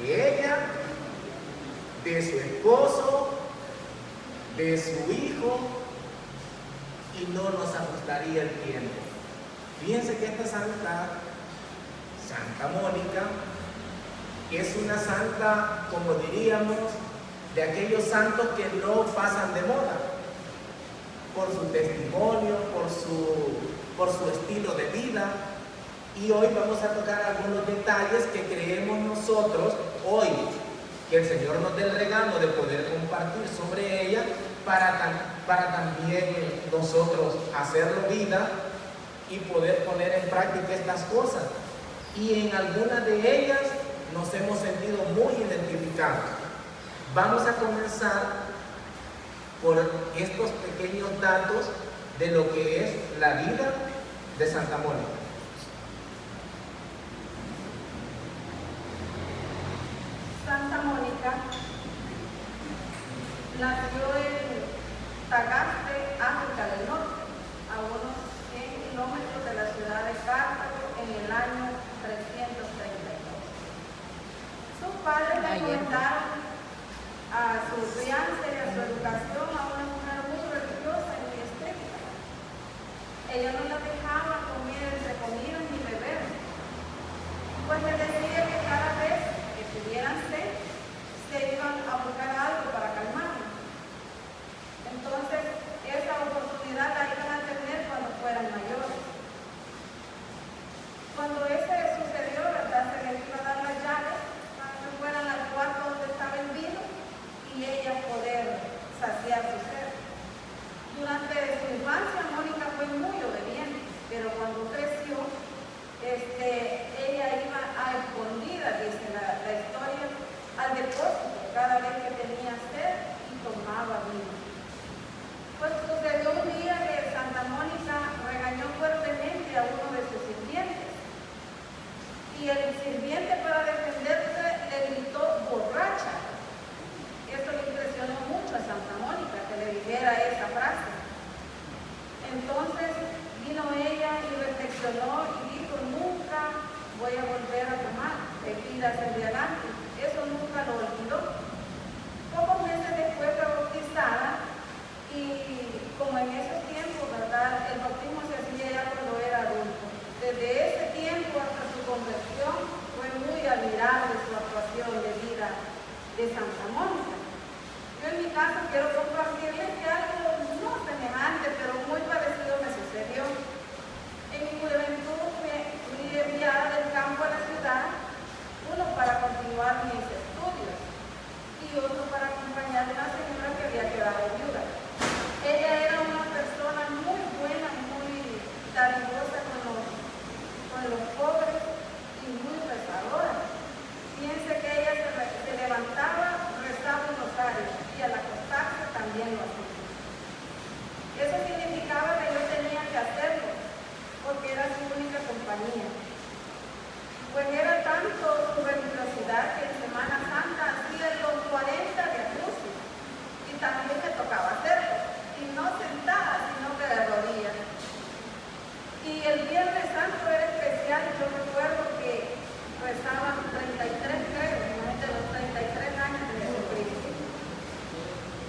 de ella, de su esposo, de su hijo, y no nos ajustaría el tiempo. Fíjense que esta Santa Mónica es una santa, como diríamos, de aquellos santos que no pasan de moda, por su testimonio, por su estilo de vida. Y hoy vamos a tocar algunos detalles que creemos nosotros hoy, que el Señor nos dé el regalo de poder compartir sobre ella para también nosotros hacerlo vida y poder poner en práctica estas cosas. Y en algunas de ellas nos hemos sentido muy identificados. Vamos a comenzar por estos pequeños datos de lo que es la vida de Santa Mónica. Santa Mónica nació en Tagaste, África del Norte, a unos 100 kilómetros de la ciudad de Cartago en el año 332. Sus padres le encomendaron a su crianza y a su educación a una mujer muy religiosa y muy estricta. Ella no la dejaba comer entre comidas ni beber, pues le decía que cada vez que tuvieran sed, se iban a buscar algo para calmarlo. Entonces, esa oportunidad la iban a tener cuando fueran mayores. Cuando ese sucedió, ¿verdad? Se les iba a dar las llaves para que fueran al cuarto donde estaba el vino y ella poder saciar su sed. Durante su infancia, Mónica fue muy obediente, pero cuando creció, ella iba a escondidas, dice la historia, al depósito cada vez que tenía sed y tomaba vino. Pues sucedió un día que Santa Mónica regañó fuertemente a uno de sus sirvientes. Y el sirviente, para defenderse, le gritó borracha. Eso le impresionó mucho a Santa Mónica, que le dijera esa frase. Entonces vino ella y reflexionó y dijo: nunca voy a volver a tomar bebidas embriagantes. Eso nunca lo olvidó. Pocos meses después fue bautizada, y como en esos tiempos, ¿verdad?, el bautismo se hacía ya cuando era adulto. Desde ese tiempo hasta su conversión fue muy admirable su actuación de vida de Santa Mónica. Yo en mi caso quiero compartirles que algo no semejante, pero muy parecido me sucedió. En mi juventud fui enviada del campo a la ciudad, uno para continuar mis estudios y otro para acompañar a una señora que había quedado viuda. Ella era una persona muy buena, muy dadivosa con los pobres y muy rezadora. Piense que ella se levantaba, rezaba un rosario y al acostarse también lo hacía. Eso significaba que yo tenía que hacerlo, porque era su única compañía. Pues era tanto su religiosidad que en Semana Santa hacía los 40 de ajuste y también me tocaba hacerlo. Y no sentada, sino que de rodillas. Y el Viernes Santo era especial. Yo recuerdo que rezaban 33 credos, de los 33 años de Jesucristo.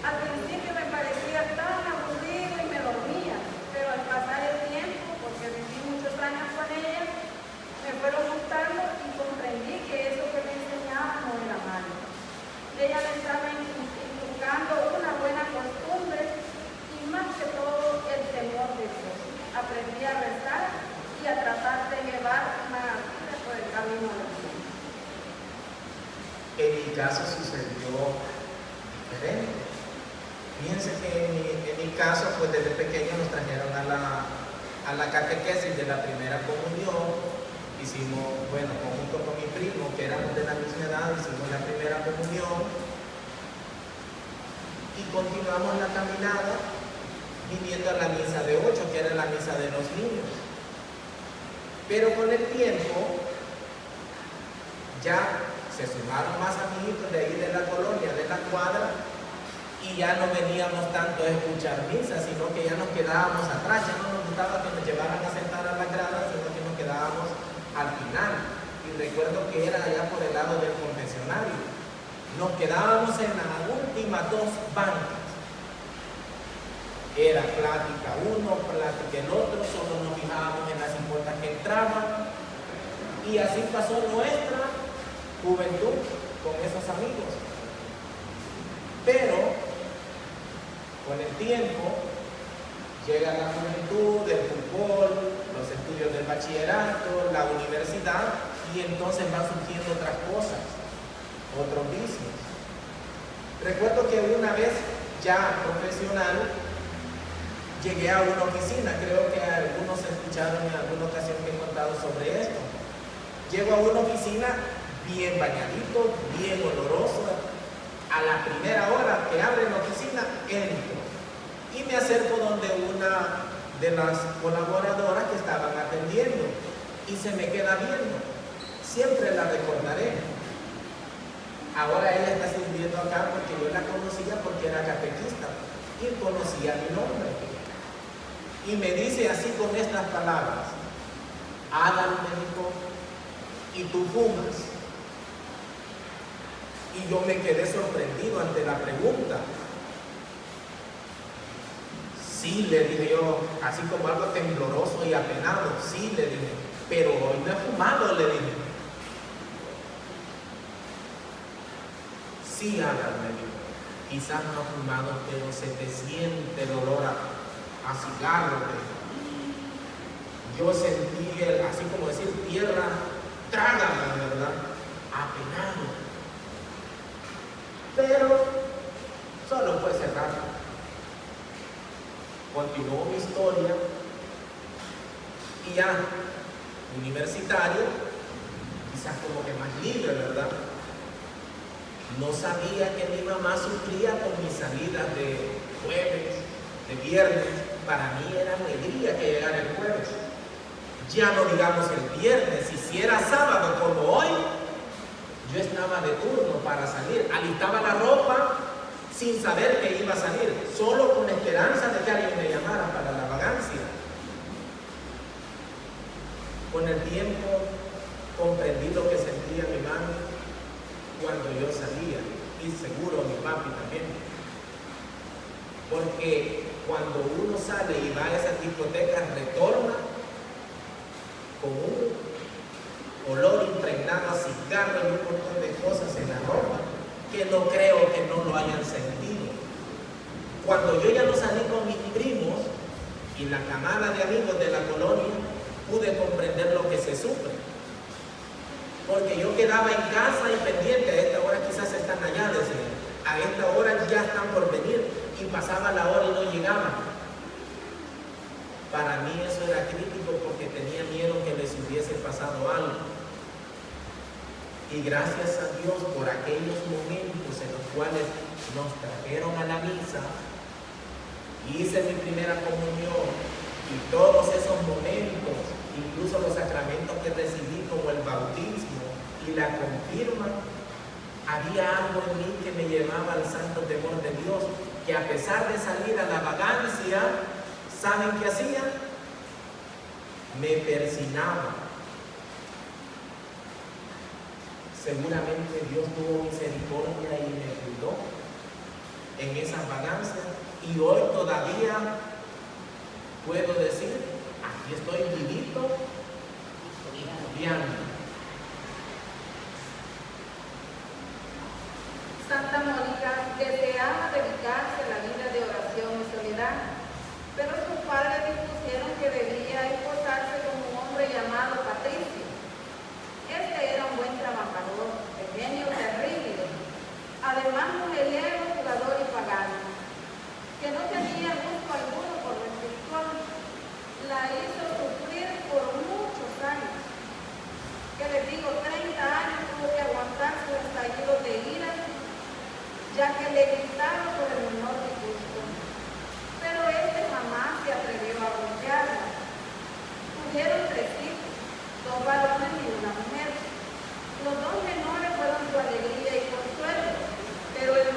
Al principio me parecía tan aburrido y me dormía, pero al pasar el tiempo, porque viví muchos años con ella, me fueron gustando y comprendí que eso que me enseñaba no era malo. Ella me estaba inculcando una buena costumbre, más que todo el temor de Dios. Aprendí a rezar y a tratar de llevar una vida por el camino de Dios. En mi caso sucedió diferente. Fíjense que en mi caso, pues desde pequeño nos trajeron a la catequesis de la primera comunión. Hicimos, bueno, junto con mi primo, que éramos de la misma edad, hicimos la primera comunión y continuamos la caminada viniendo a la misa de 8, que era la misa de los niños. Pero con el tiempo ya se sumaron más amiguitos de ahí de la colonia, de la cuadra, y ya no veníamos tanto a escuchar misa, sino que ya nos quedábamos atrás. Ya no nos gustaba que nos llevaran a sentar a la grada, sino que nos quedábamos al final. Y recuerdo que era allá por el lado del confesionario. nos quedábamos en las últimas dos bancas. Era plática uno, plática el otro, solo nos fijábamos en las impuestas que entraban. Y así pasó nuestra juventud con esos amigos. Pero con el tiempo llega la juventud, el fútbol, los estudios del bachillerato, la universidad, y entonces van surgiendo otras cosas, otros vicios. Recuerdo que una vez ya profesional llegué a una oficina, creo que algunos escucharon en alguna ocasión que he contado sobre esto. Llego a una oficina bien bañadito, bien oloroso. A la primera hora que abre la oficina, entro y me acerco donde una de las colaboradoras que estaban atendiendo y se me queda viendo. Siempre la recordaré. Ahora ella está sirviendo acá porque yo la conocía porque era catequista y conocía mi nombre. Y me dice así con estas palabras: Adam, me dijo, ¿y tú fumas? Y yo me quedé sorprendido ante la pregunta. Sí, le dije yo, así como algo tembloroso y apenado. Sí, le dije, pero hoy no he fumado, le dije. Sí, Adam, me dijo, quizás no ha fumado, pero se te siente el olor a cigarro. Yo sentí, así como decir, tierra, trágame, ¿verdad? Apenado. Pero solo fue cerrar. Continuó mi historia y ya universitario, quizás como que más libre, ¿verdad? No sabía que mi mamá sufría con mis salidas de jueves, de viernes. Para mí era alegría que llegara el jueves. Ya no digamos el viernes, y si era sábado como hoy, yo estaba de turno para salir. Alistaba la ropa sin saber que iba a salir, solo con la esperanza de que alguien me llamara para la vagancia. Con el tiempo comprendí lo que sentía mi mami cuando yo salía, y seguro mi papi también. Porque cuando uno sale y va a esas discotecas, retorna con un olor impregnado a cigarro y un montón de cosas en la ropa que no creo que no lo hayan sentido. Cuando yo ya no salí con mis primos y la camada de amigos de la colonia, pude comprender lo que se sufre. Porque yo quedaba en casa y pendiente, a esta hora quizás están allá, decían, a esta hora ya están por venir, y pasaba la hora y no llegaban. Para mí eso era crítico porque tenía miedo que les hubiese pasado algo. Y gracias a Dios por aquellos momentos en los cuales nos trajeron a la misa, hice mi primera comunión, y todos esos momentos, incluso los sacramentos que recibí como el bautismo y la confirma, había algo en mí que me llevaba al santo temor de Dios, que a pesar de salir a la vagancia, ¿saben qué hacía? Me persinaba. Seguramente Dios tuvo misericordia y me cuidó en esas vagancias, y hoy todavía puedo decir, aquí estoy vivito y estudiando. Santa Mónica deseaba dedicarse a la vida de oración y soledad, pero sus padres dispusieron que debía esposarse con un hombre llamado Patricio. Este era un buen trabajador, de genio terrible, además mujeriego, jugador y pagano, que no tenía gusto alguno por lo espiritual. La hizo sufrir por muchos años, que les digo, 30 años tuvo que aguantar su estallido de ira, ya que le gritaba por el menor disgusto. Pero este jamás se atrevió a golpearla. Tuvieron 3 hijos, 2 varones y una mujer. Los 2 menores fueron su alegría y consuelo, pero el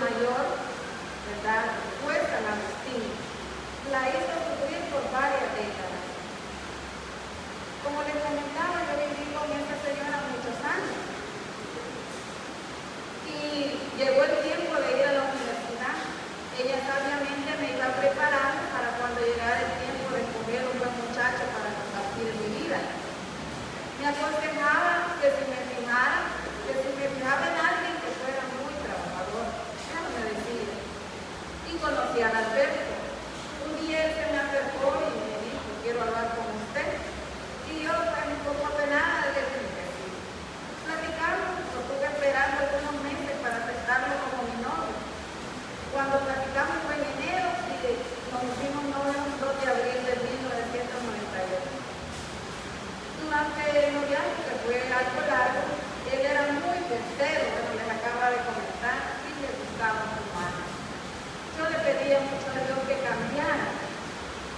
hecho a Dios que cambiara.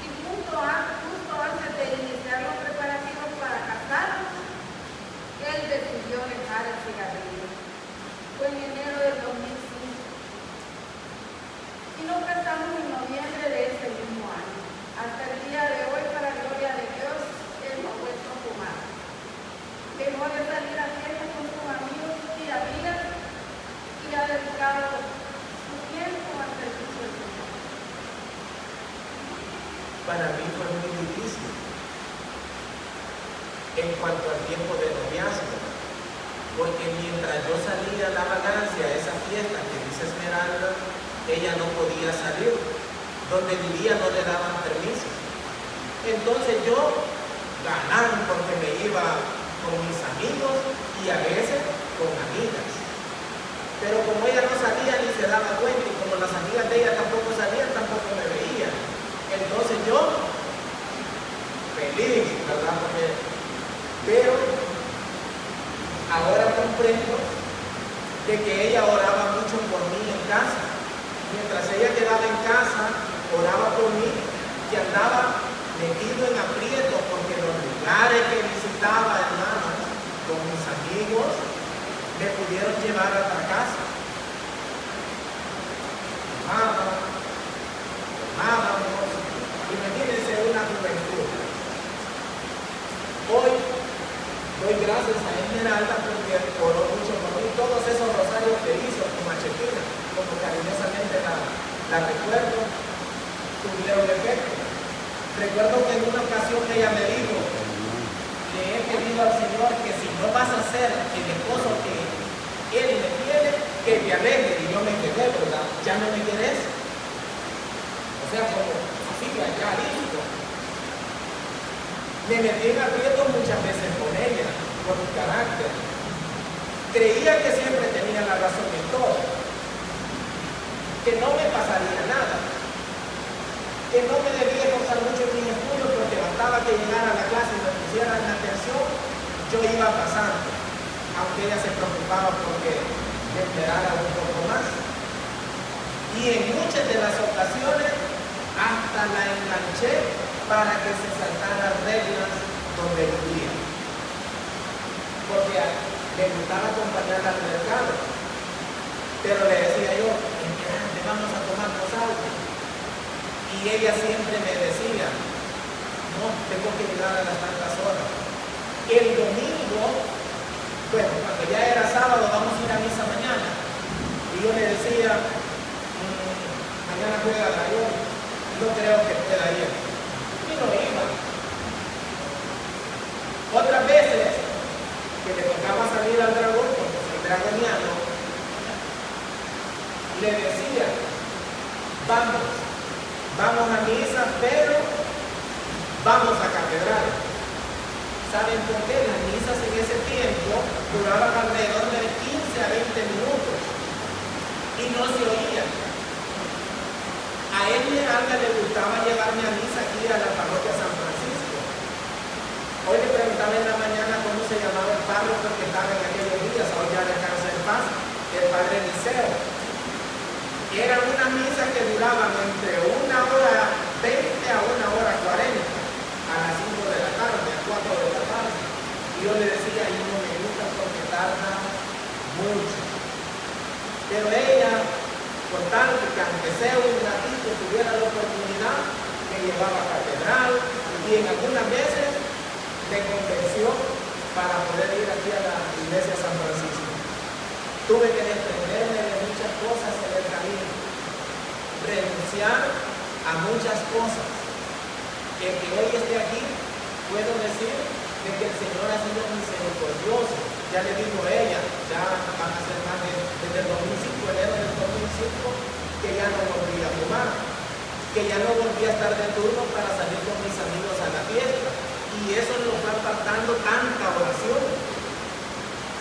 Y justo antes de iniciar los preparativos para casarnos, él decidió dejar el cigarrillo. Fue en enero del 2005. Y nos casamos en noviembre de ese mismo año. Hasta el día de hoy, para gloria de Dios, él no ha vuelto a fumar. Dejó de salir a fiestas con sus amigos y amigas y ha dedicado su tiempo al servicio del Señor. Para mí fue muy difícil en cuanto al tiempo de noviazgo, porque mientras yo salía a la vagancia, a esa fiesta que dice Esmeralda, ella no podía salir, donde vivía no le daban permiso. Entonces yo, galán, porque me iba con mis amigos y a veces con amigas. Pero como ella no salía ni se daba cuenta, y como las amigas de ella tampoco salían, tampoco me veían. Entonces yo, feliz, ¿verdad? Pero ahora comprendo de que ella oraba mucho por mí en casa. Mientras ella quedaba en casa, oraba por mí, que andaba metido en aprietos porque los lugares que visitaba, hermanos, con mis amigos, me pudieron llevar a otra casa. Amábamos, imagínense una juventud. Hoy doy gracias a Esmeralda porque oró mucho por mí. Todos esos rosarios que hizo con Machetina, como cariñosamente la recuerdo, tuvieron efecto. Recuerdo que en una ocasión ella me dijo: le he pedido al Señor que si no vas a hacer el esposo que Él me quiere, que te aleje. Y yo me quedé, ¿verdad? ¿Ya no me querés? O sea, como así, ya listo. Me metí en aprietos muchas veces con ella, por mi carácter. Creía que siempre tenía la razón en todo, que no me pasaría nada, que no me debía esforzar mucho en mis estudios porque bastaba que llegara a la clase y me pusieran atención, yo iba pasando, aunque ella se preocupaba porque me esperara un poco más. Y en muchas de las ocasiones hasta la enganché para que se saltaran reglas donde vivía, porque me gustaba acompañarla al mercado, pero le decía yo: espérate, vamos a tomarnos algo. Y ella siempre me decía: no, tengo que llegar a las tantas horas. El domingo, bueno, cuando ya era sábado, vamos a ir a misa mañana. Y yo le decía: mañana juega Dragón, no creo que pueda ir. Y no iba. Otras veces que le tocaba salir al Dragón, porque soy dragoniano, le decía: vamos a misa, pero vamos a catedral. ¿Saben por qué? Las misas en ese tiempo duraban alrededor de 15 a 20 minutos y no se oían. A Esmeralda le gustaba llevarme a misa aquí a la parroquia San Francisco. Hoy le preguntaba en la mañana cómo se llamaba el párroco que estaba en aquellos días, hoy ya descansa en paz, el padre Eliseo. Era una misa que duraban entre 1 hora 20 a 1 hora 40, a las 5 de la tarde, a 4 de la tarde. Y yo le decía: y no me gusta porque tarda mucho. Pero ella, por tal que aunque sea un ratito tuviera la oportunidad, me llevaba a catedral y en algunas veces me convenció para poder ir aquí a la iglesia San Francisco. Tuve que desprenderme de muchas cosas en el camino, renunciar a muchas cosas. Que hoy esté aquí, puedo decir de que el Señor ha sido misericordioso. Ya le dijo ella, ya van a ser más desde el 2005, enero del 2005, que ya no volví a fumar, que ya no volví a estar de turno para salir con mis amigos a la fiesta. Y eso nos va faltando tanta oración,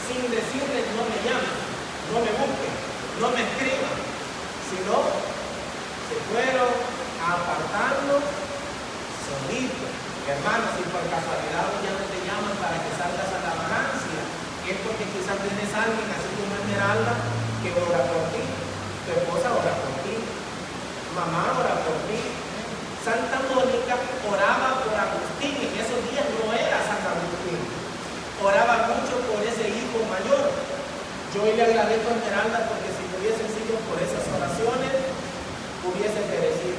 sin decirles: no me llamen, no me busquen, no me escriban, sino se fueron apartando solitos. Hermanos, si por casualidad ya no te llaman para que salgas a la vagancia, es porque quizás tienes alguien así como Esmeralda que ora por ti, tu esposa ora por ti. mamá ora por mí. Santa Mónica oraba por Agustín, en esos días no era San Agustín, oraba mucho por ese hijo mayor. Yo hoy le agradezco a Esmeralda porque si no hubiesen sido por esas oraciones, hubiese perecido.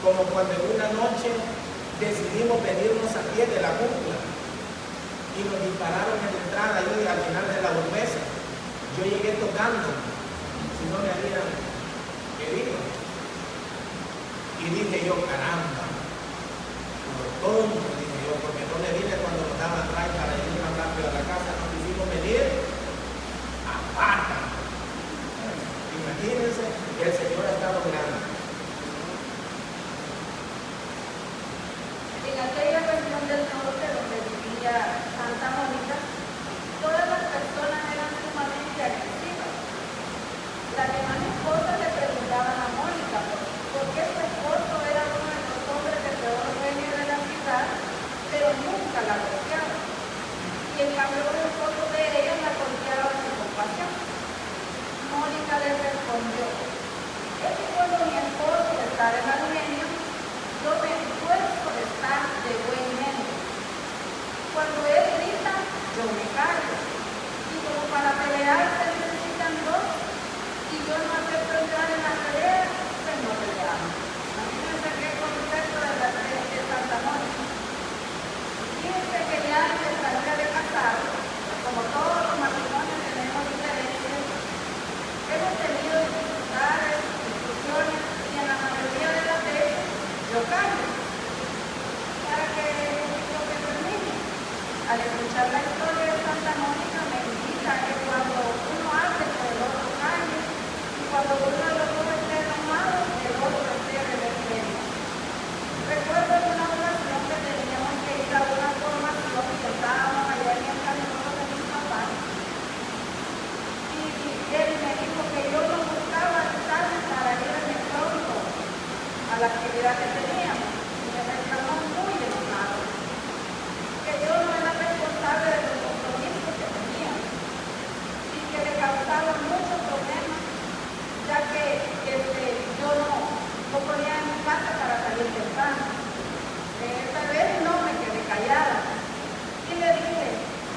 Como cuando en una noche decidimos venirnos a pie de la jungla y nos dispararon en la entrada ahí al final de la Urbesa. Yo llegué tocando, si no me habían herido. Y dije yo, caramba, por tonto, dije yo, porque no le dije cuando nos daban atrás para ir más rápido a la casa, nos quisimos venir a pata. Imagínense que el Señor ha estado grande. En aquella región del norte donde vivía Santa Mónica, todas las personas eran sumamente agresivas. Las demás esposas le preguntaban a Mónica por qué su esposo era uno de los hombres de peor genio de la ciudad, pero nunca la golpeaba. Y en cambio el esposo de ella la golpeaba sin compasión. Mónica le respondió: es que cuando mi esposo está de mal genio, yo me esfuerzo de estar de buen genio. Cuando él grita, yo me callo. Y como para pelear se necesitan dos, y yo no acepto entrar en la pelea, pues no peleamos. Imagínense qué concepto de Santa Mónica. Fíjense que ya en la hora de casar, como todos los matrimonios tenemos diferencias, hemos tenido dificultades, discusiones, y en la mayoría de las veces yo cambio para que lo que termine. Al escuchar la historia de Santa Mónica me indica que cuando uno hace que el otro cambie, y cuando uno de los dos esté enojado, el otro esté rebelde. Recuerdo en una ocasión que teníamos que ir a una formación que estábamos allá en el camino de mis papás, y él me dijo que yo no buscaba estar para ir de pronto a la actividad que teníamos, y me reclamó muy enojado, que yo no era responsable de los compromisos que teníamos, y que le causaba muchos problemas, ya que yo no ponía en mi casa para salir temprano. Esta vez no me quedé callada, y le dije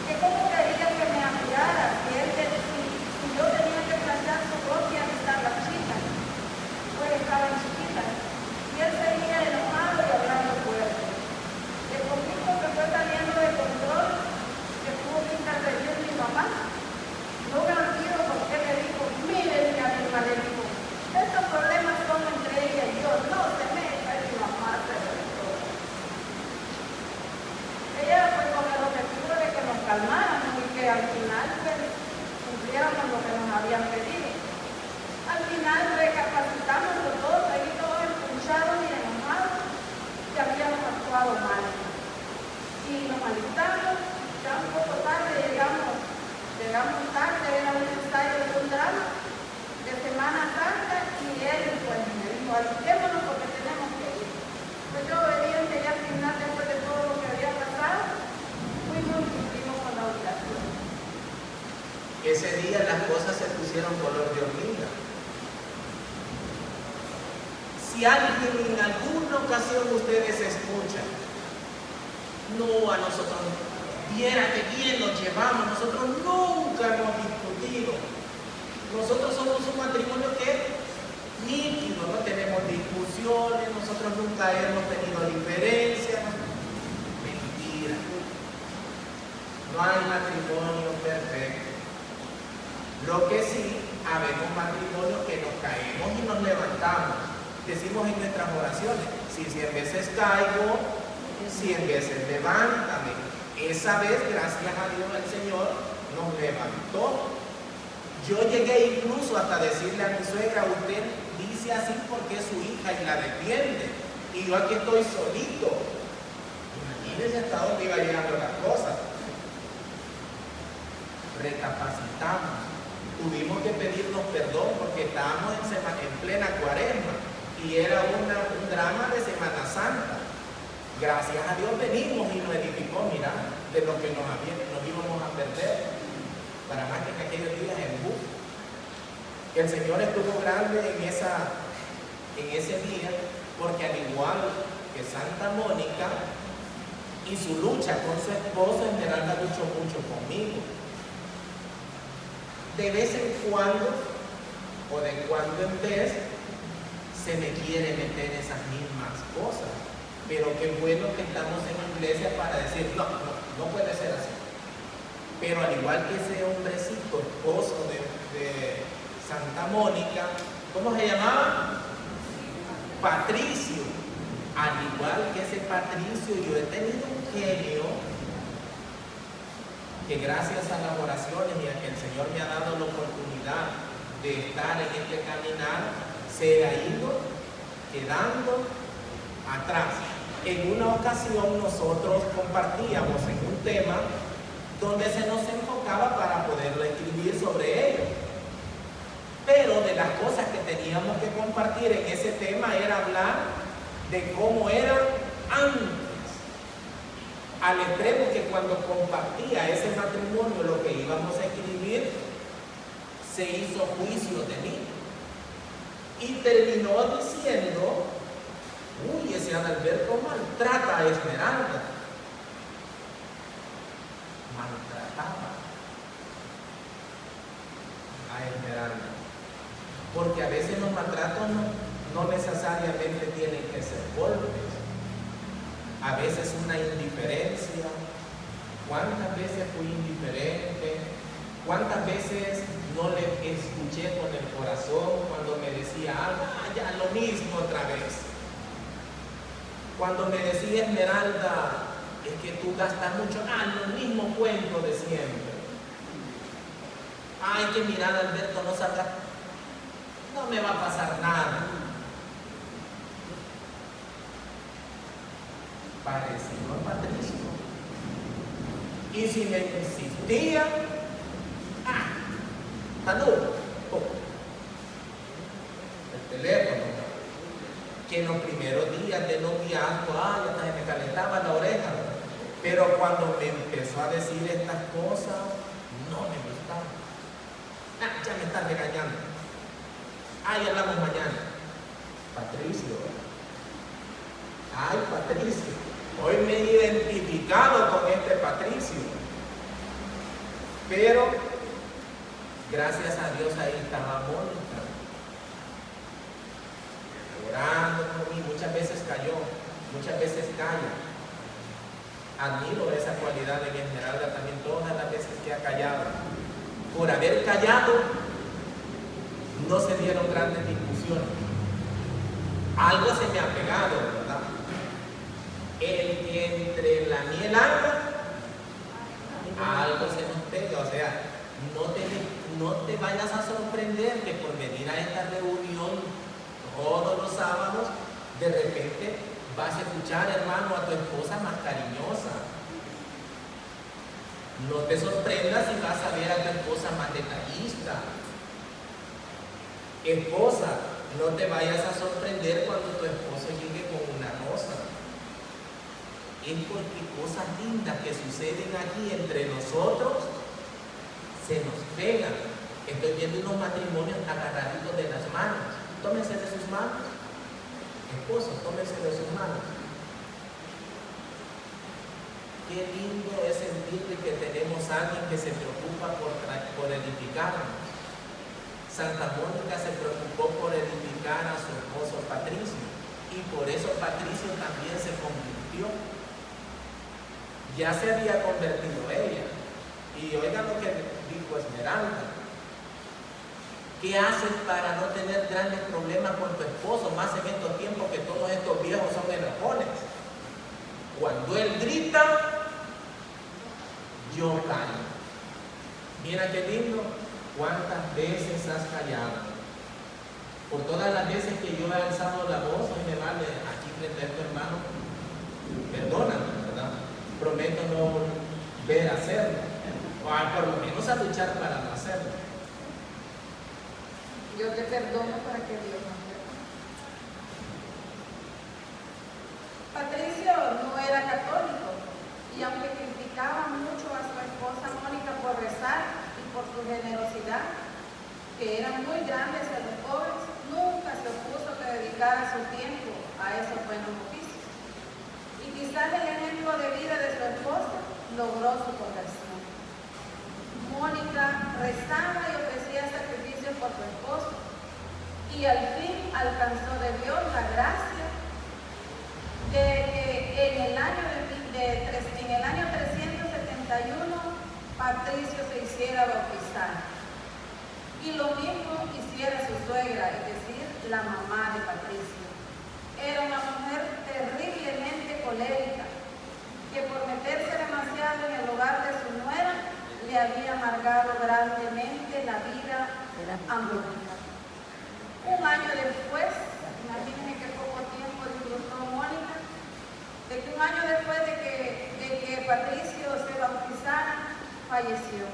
que cómo quería que me apoyara, si yo tenía que planchar su ropa y alistar las chicas, pues estaban chiquitas. Y él seguía enojado y hablando fuerte. El conflicto se fue saliendo de control, que tuvo que intervenir mi mamá. No me olvido porque le dijo: miren, mi amiga, le dijo, estos problemas son entre ella y yo, no se meta. Y mi mamá se reventó. Ella fue con el objetivo de que nos calmáramos y que al final pues, cumpliéramos lo que nos habían pedido. Al final recapacitamos los dos, ahí todos escuchados y enojados, que habíamos actuado mal. Y nos alistamos, ya un poco tarde llegamos tarde, era un ensayo de un drama de Semana Santa, y él pues me dijo: alistémonos porque tenemos que ir. Pues yo, obediente, ya al final, después de todo lo que había pasado, fuimos y cumplimos con la obligación. Ese día las cosas se pusieron color de hormiga. Si alguien en alguna ocasión ustedes escuchan: no, a nosotros, viera que bien nos llevamos, nosotros nunca hemos discutido, nosotros somos un matrimonio que es nítido, no tenemos discusiones, nosotros nunca hemos tenido diferencias. Mentira. No hay matrimonio perfecto. Lo que sí, habemos matrimonios que nos caemos y nos levantamos. Decimos en nuestras oraciones: si 100 veces caigo, 100 veces levántame. Esa vez, gracias a Dios, el Señor nos levantó. Yo llegué incluso hasta decirle a mi suegra: usted dice así porque es su hija y la defiende, y yo aquí estoy solito. Imagínense hasta dónde iba llegando las cosas. Recapacitamos, tuvimos que pedirnos perdón porque estábamos en plena cuaresma y era un drama de Semana Santa. Gracias a Dios venimos y nos edificó, mira, de lo que nos íbamos a perder, para más que en aquellos días en bus. El Señor estuvo grande en en ese día, porque al igual que Santa Mónica y su lucha con su esposo, Esmeralda luchó mucho conmigo. De vez en cuando, o de cuando en vez, se me quiere meter esas mismas cosas. Pero qué bueno que estamos en iglesia para decir, no puede ser así. Pero al igual que ese hombrecito, esposo de Santa Mónica, ¿cómo se llamaba? Patricio. Al igual que ese Patricio, yo he tenido un genio que gracias a las oraciones y a que el Señor me ha dado la oportunidad de estar en este caminar, se ha ido quedando atrás. En una ocasión nosotros compartíamos en un tema donde se nos enfocaba para poderlo escribir sobre ello. Pero de las cosas que teníamos que compartir en ese tema era hablar de cómo era antes. Al extremo que cuando compartía ese matrimonio, lo que íbamos a escribir, se hizo juicio de mí. Y terminó diciendo, uy, ese Adalberto maltrata a Esmeralda. Maltrataba a Esmeralda. Porque a veces los maltratos no necesariamente tienen que ser golpes. A veces una indiferencia. ¿Cuántas veces fui indiferente? ¿Cuántas veces no le escuché con el corazón cuando me decía algo? Ya lo mismo otra vez. Cuando me decía Esmeralda, es que tú gastas mucho, lo mismo cuento de siempre. Ay, que mirar, Alberto, no salga, no me va a pasar nada. Parecido a Patricio. Y si me insistía, salud, el teléfono, que en los primeros días de noviazgo, hasta se me calentaba la oreja, pero cuando me empezó a decir estas cosas, no me gustaba. Ya me está regañando. Hablamos mañana. Patricio. Patricio. Hoy me he identificado con este Patricio. Pero, gracias a Dios, ahí estaba Mónica. Orando por mí. Muchas veces cayó, muchas veces calla. Admiro esa cualidad de mi Esmeralda también todas las veces que ha callado. Por haber callado, no se dieron grandes discusiones. Algo se me ha pegado, ¿verdad? El que entre la miel algo se nos pega. O sea, no te vayas a sorprender que por venir a esta reunión todos los sábados, de repente vas a escuchar, hermano, a tu esposa más cariñosa. No te sorprendas si vas a ver a tu esposa más detallista. Esposa, no te vayas a sorprender cuando tu esposo llegue con una rosa. Es porque cosas lindas que suceden aquí entre nosotros se nos pegan. Estoy viendo unos matrimonios agarraditos de las manos. Tómense de sus manos. Esposos, tómense de sus manos. Qué lindo es sentir que tenemos a alguien que se preocupa por edificarnos. Santa Mónica se preocupó por edificar a su esposo Patricio, y por eso Patricio también se convirtió. Ya se había convertido ella. Y oigan lo que dijo Esmeralda. ¿Qué haces para no tener grandes problemas con tu esposo, más en estos tiempos que todos estos viejos son enojones? Cuando él grita, yo callo. Mira qué lindo. ¿Cuántas veces has callado? Por todas las veces que yo he alzado la voz, hoy me vale aquí frente a tu hermano, perdóname, ¿verdad? Prometo no volver a hacerlo, o por lo menos a luchar para no hacerlo. Yo te perdono para que Dios nos perdone. Patricio no era católico, y aunque criticaba mucho a su esposa Mónica por rezar y por su generosidad, que eran muy grandes a los pobres, nunca se opuso que dedicara su tiempo a esos buenos oficios. Y quizás el ejemplo de vida de su esposa logró su conversión. Mónica rezaba y ofrecía sacrificios por su esposo, y al fin alcanzó de Dios la gracia de que en el año 371 Patricio se hiciera bautizar. Y lo mismo hiciera su suegra, es decir, la mamá de Patricio. Era una mujer terriblemente colérica, que por meterse demasiado en el hogar de su nuera, le había amargado grandemente la vida a Mónica. Un año después, imagínense qué poco tiempo disfrutó Mónica, de que un año después de que Patricio se bautizara, falleció,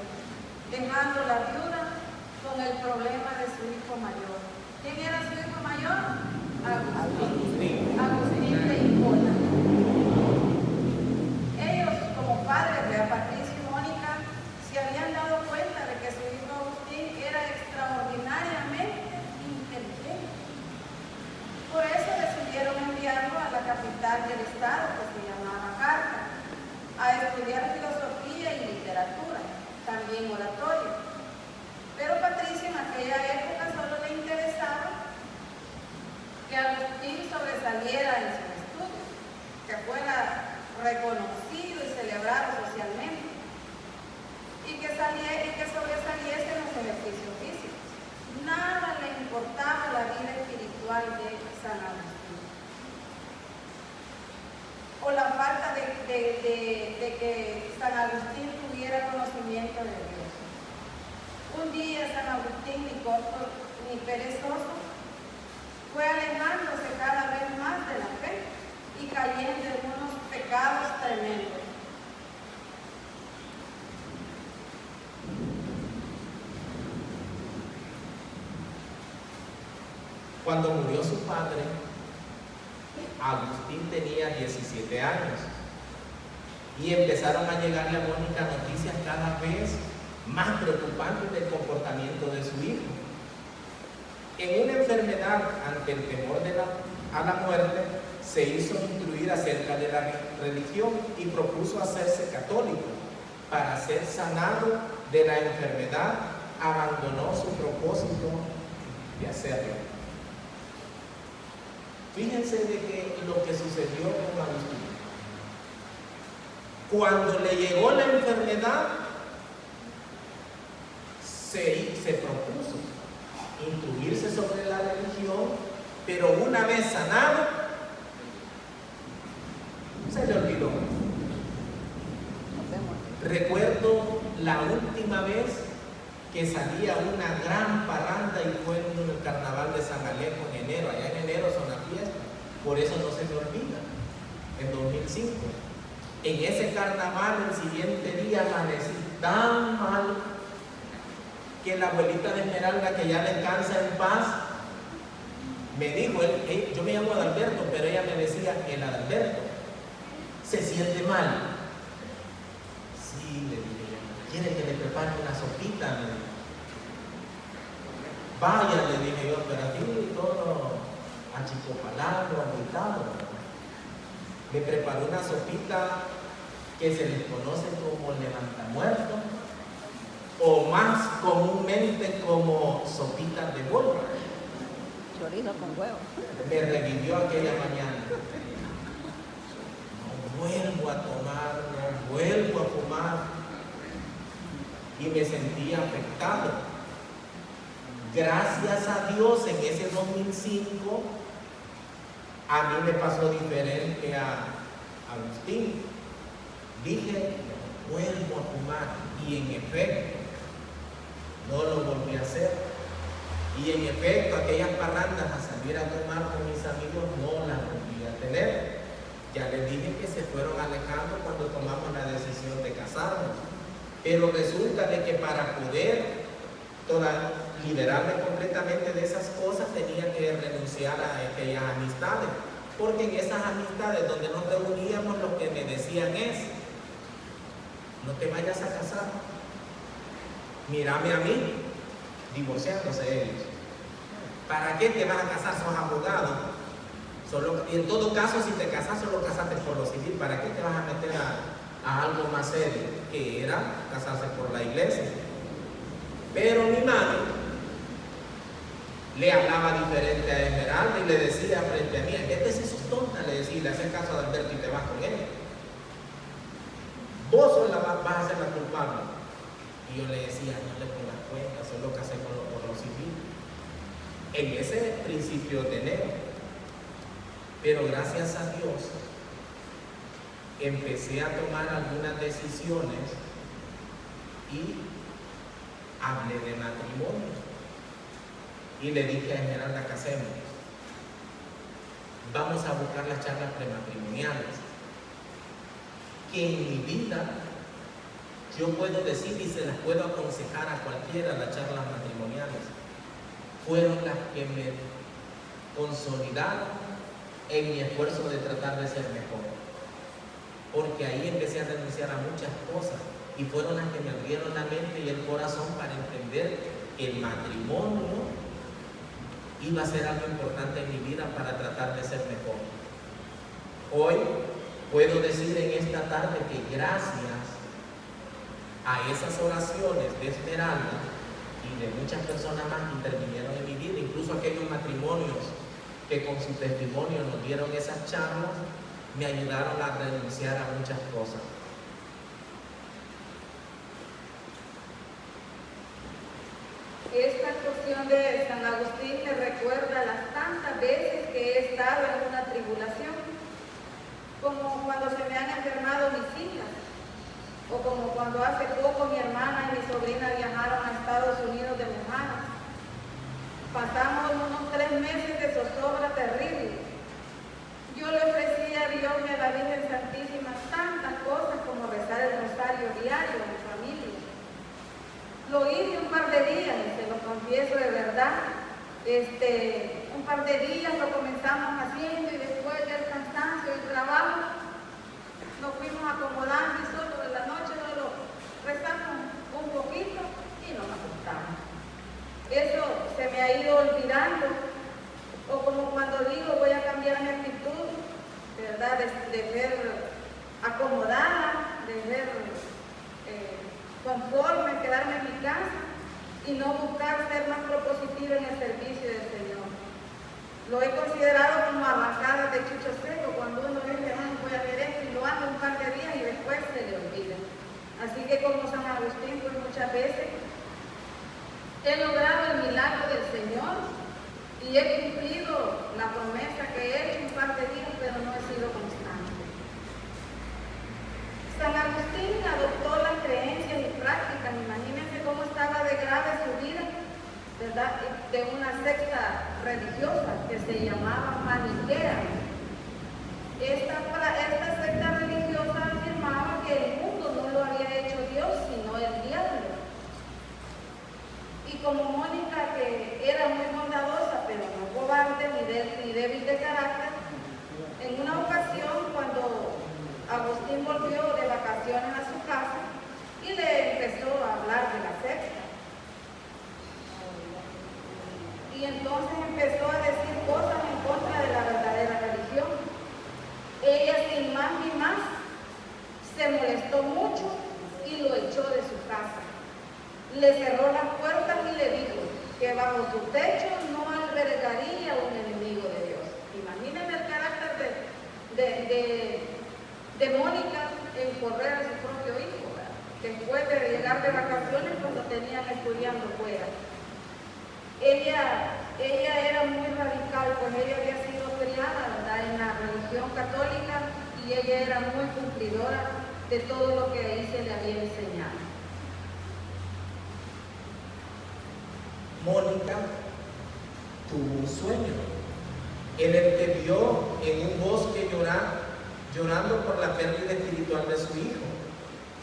dejando la viuda con el problema de su hijo mayor. ¿Quién era su hijo mayor? Agustín de Hipona. Ellos, como padres de Patricio y Mónica, se habían dado cuenta de que su hijo Agustín era extraordinariamente inteligente. Por eso decidieron enviarlo a la capital del estado, que se llamaba Carta, a estudiar filosofía y literatura, también oratorio. Pero Patricio en aquella época solo le interesaba que Agustín sobresaliera en sus estudios, que fuera reconocido y celebrado socialmente, y que sobresaliese en los ejercicios físicos. Nada le importaba la vida espiritual de San Agustín, o la falta de que San Agustín tuviera conocimiento de Dios. Un día San Agustín, ni corto ni perezoso, fue alejándose cada vez más de la fe y cayendo en unos pecados tremendos. Cuando murió su padre, Agustín tenía 17 años y empezaron a llegarle a Mónica noticias cada vez más preocupantes del comportamiento de su hijo. En una enfermedad, ante el temor a la muerte, se hizo instruir acerca de la religión y propuso hacerse católico. Para ser sanado de la enfermedad, abandonó su propósito de hacerlo. Fíjense de que lo que sucedió con Agustín. Cuando le llegó la enfermedad, se propuso instruirse sobre la religión, pero una vez sanado, se le olvidó. Recuerdo la última vez que salía una gran parranda y fue en el carnaval de San Alejo en enero. Allá en enero son las fiestas, por eso no se me olvida. En 2005, en ese carnaval, el siguiente día amanecí tan mal que la abuelita de Esmeralda, que ya descansa en paz, me dijo, yo me llamo Adalberto, pero ella me decía, el Adalberto se siente mal. Sí, le dije, ¿quiere que le prepare una sopita? Me dijo. Vaya, le dije yo, pero aquí todo achicopalado, agitado. Me preparó una sopita que se les conoce como levantamuertos, o más comúnmente como sopitas de bolsa. Chorizo con huevo. Me revivió aquella mañana. No vuelvo a tomar, no vuelvo a fumar. Y me sentí afectado. Gracias a Dios, en ese 2005, a mí me pasó diferente a Agustín. Dije, no vuelvo a fumar. Y en efecto, no lo volví a hacer. Y en efecto, aquellas parrandas a salir a tomar con mis amigos no las volví a tener. Ya les dije que se fueron alejando cuando tomamos la decisión de casarnos. Pero resulta de que para poder liberarme completamente de esas cosas tenía que renunciar a aquellas amistades. Porque en esas amistades donde nos reuníamos, lo que me decían es: no te vayas a casar, mírame a mí, divorciándose ellos. ¿Para qué te vas a casar? Sos abogado. Y en todo caso, si te casas, solo casaste por lo civil. ¿Para qué te vas a meter a algo más serio? Que era casarse por la iglesia. Pero mi mami le hablaba diferente a Esmeralda y le decía frente a mí: ¿qué te haces tonta? Le decía, y le haces caso a Alberto y te vas con ella. Vos vas a ser la culpable. Y yo le decía: no le pongas cuenta, solo casé por lo civil. En ese principio de enero. Pero gracias a Dios empecé a tomar algunas decisiones y hablé de matrimonio. Y le dije a Esmeralda: ¿qué hacemos? Vamos a buscar las charlas prematrimoniales. Que en mi vida yo puedo decir y se las puedo aconsejar a cualquiera las charlas matrimoniales. Fueron las que me consolidaron en mi esfuerzo de tratar de ser mejor. Porque ahí empecé a renunciar a muchas cosas y fueron las que me abrieron la mente y el corazón para entender que el matrimonio iba a ser algo importante en mi vida para tratar de ser mejor. Hoy puedo decir en esta tarde que gracias a esas oraciones de Esmeralda y de muchas personas más que intervinieron en mi vida, incluso aquellos matrimonios que con su testimonio nos dieron esas charlas, me ayudaron a renunciar a muchas cosas. Esta cuestión de San Agustín me recuerda las tantas veces que he estado en una tribulación, como cuando se me han enfermado mis hijas, o como cuando hace poco mi hermana y mi sobrina viajaron a Estados Unidos de mujeres. Pasamos unos 3 meses de zozobra terrible. Yo le ofrecí a Dios y a la Virgen Santísima tantas cosas como rezar el rosario diario en mi familia. Lo hice un par de días, y se lo confieso de verdad. Un par de días lo comenzamos haciendo y después del cansancio y el trabajo nos fuimos acomodando y solo de la noche solo rezamos un poquito y nos acostamos. Eso se me ha ido olvidando, o como cuando digo voy a cambiar mi actitud, ¿verdad? De ser acomodada, de ser conforme, quedarme en mi casa y no buscar ser más propositiva en el servicio del Señor. Lo he considerado como arrancada de chucho seco, cuando uno dice, voy a hacer esto y lo hace un par de días y después se le olvida. Así que como San Agustín, pues muchas veces he logrado el milagro del Señor y he cumplido la promesa que he hecho un par de días, pero no he sido constante. San Agustín adoptó las creencias y prácticas. Imagínense cómo estaba de grave su vida, ¿verdad? De una secta religiosa que se llamaba maniquea. Esta secta religiosa afirmaba que el mundo no lo había hecho Dios, sino el diablo. Y como Mónica, que era muy bondadosa, pero no cobarde ni débil de carácter, en una ocasión cuando Agustín volvió de vacaciones a su casa y le empezó a hablar de la secta. Y entonces empezó a decir cosas en contra de la verdadera religión. Ella, sin más ni más, se molestó mucho y lo echó de su casa. Le cerró las puertas y le dijo que bajo su techo no albergaría un enemigo de Dios. Imagínense el carácter de Mónica en correr a su propio hijo, ¿verdad? Después de llegar de vacaciones cuando tenían estudiando fuera. Ella era muy radical, pues ella había sido criada, ¿verdad?, en la religión católica y ella era muy cumplidora de todo lo que ahí se le había enseñado. Mónica tuvo un sueño en el que vio en un bosque llorando por la pérdida espiritual de su hijo.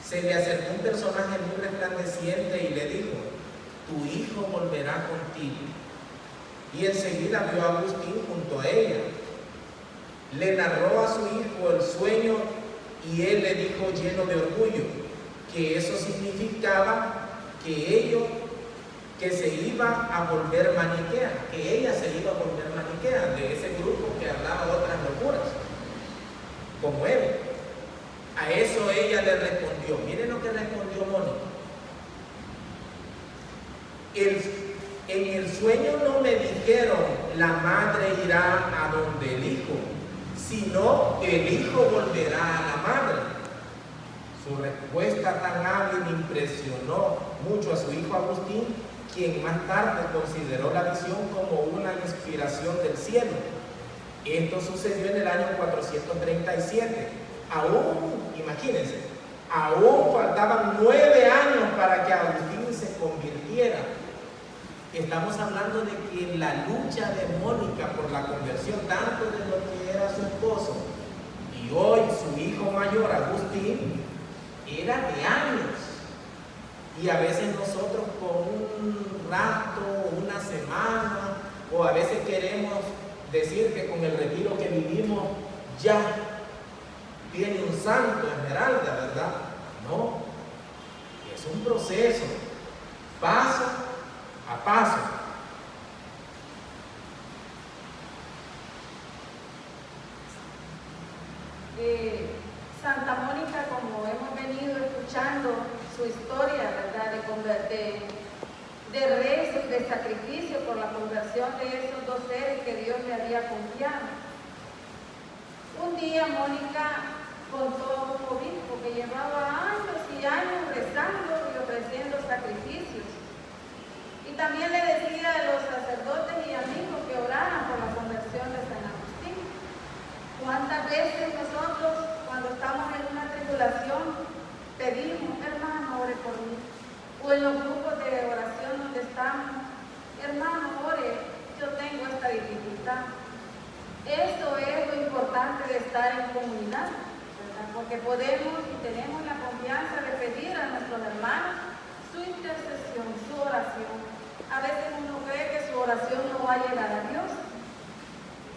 Se le acercó un personaje muy resplandeciente y le dijo: tu hijo volverá contigo. Y enseguida vio a Agustín junto a ella. Le narró a su hijo el sueño y él le dijo, lleno de orgullo, que eso significaba que ellos que se iba a volver maniquea, que ella se iba a volver maniquea, de ese grupo que hablaba otras locuras, como él. A eso ella le respondió. Miren lo que respondió Mónica. En el sueño no me dijeron, la madre irá a donde el hijo, sino el hijo volverá a la madre. Su respuesta tan hábil impresionó mucho a su hijo Agustín, quien más tarde consideró la visión como una inspiración del cielo. Esto sucedió en el año 437. Aún, imagínense, aún faltaban 9 años para que Agustín se convirtiera. Estamos hablando de que la lucha de Mónica por la conversión, tanto de lo que era su esposo y hoy su hijo mayor Agustín, era de años. Y a veces nosotros con un rato, una semana, o a veces queremos decir que con el retiro que vivimos ya tiene un santo, Esmeralda, ¿verdad? No, es un proceso, paso a paso. Santa Mónica, como hemos venido escuchando su historia, ¿verdad? De rezo y de sacrificio por la conversión de esos 2 seres que Dios le había confiado. Un día Mónica contó a un obispo que llevaba años y años rezando y ofreciendo sacrificios. Y también le decía a los sacerdotes y amigos que oraran por la conversión de San Agustín. ¿Cuántas veces nosotros, cuando estamos en una tribulación, pedimos, hermano, ore por mí? O en los grupos de oración donde estamos, hermano, ore, yo tengo esta dificultad. Eso es lo importante de estar en comunidad, ¿verdad? Porque podemos y tenemos la confianza de pedir a nuestros hermanos su intercesión, su oración. A veces uno cree que su oración no va a llegar a Dios,